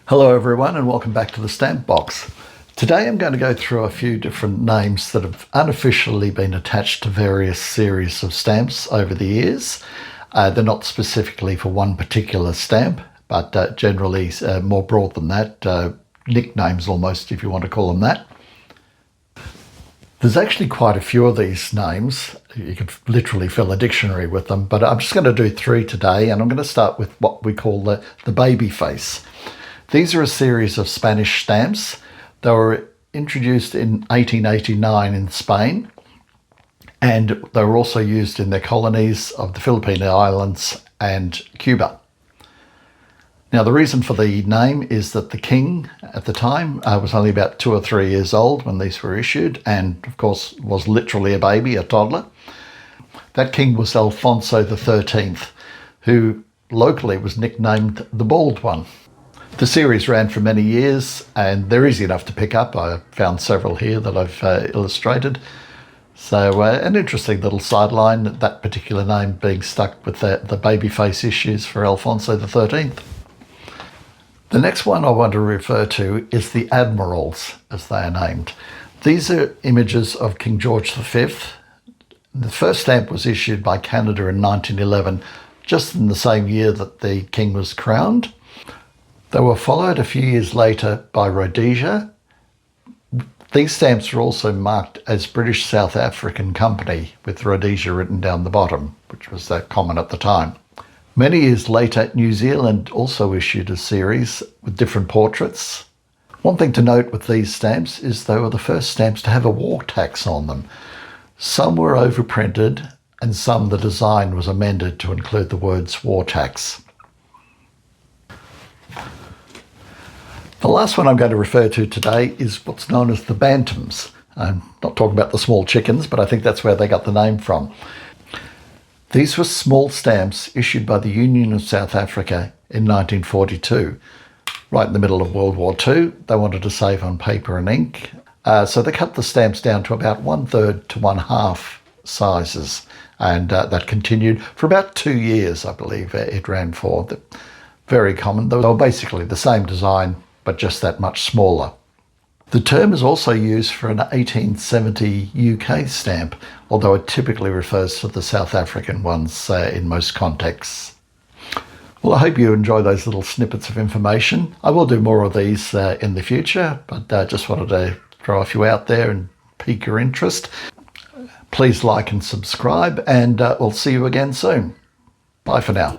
Hello everyone and welcome back to the Stamp Box. Today I'm going to go through a few different names that have unofficially been attached to various series of stamps over the years. They're not specifically for one particular stamp, but generally more broad than that, nicknames almost, if you want to call them that. There's actually quite a few of these names. You could literally fill a dictionary with them, but I'm just going to do three today, and I'm going to start with what we call the Babyface. These are a series of Spanish stamps. They were introduced in 1889 in Spain, and they were also used in their colonies of the Philippine Islands and Cuba. Now, the reason for the name is that the king at the time was only about 2 or 3 years old when these were issued, and of course was literally a baby, a toddler. That king was Alfonso XIII, who locally was nicknamed the Bald One. The series ran for many years and they're easy enough to pick up. I found several here that I've illustrated. So an interesting little sideline, that particular name being stuck with the Babyface issues for Alfonso XIII. The next one I want to refer to is the Admirals, as they are named. These are images of King George V. The first stamp was issued by Canada in 1911, just in the same year that the king was crowned. They were followed a few years later by Rhodesia. These stamps were also marked as British South African Company, with Rhodesia written down the bottom, which was common at the time. Many years later, New Zealand also issued a series with different portraits. One thing to note with these stamps is they were the first stamps to have a war tax on them. Some were overprinted, and some the design was amended to include the words war tax. The last one I'm going to refer to today is what's known as the Bantams. I'm not talking about the small chickens, but I think that's where they got the name from. These were small stamps issued by the Union of South Africa in 1942. Right in the middle of World War II, they wanted to save on paper and ink, so they cut the stamps down to about 1/3 to 1/2 sizes, and that continued for about 2 years, I believe it ran for. Very common. They were basically the same design, but just that much smaller. The term is also used for an 1870 UK stamp, although it typically refers to the South African ones in most contexts. Well, I hope you enjoy those little snippets of information. I will do more of these in the future, but just wanted to throw a few out there and pique your interest. Please like and subscribe, and we'll see you again soon. Bye for now.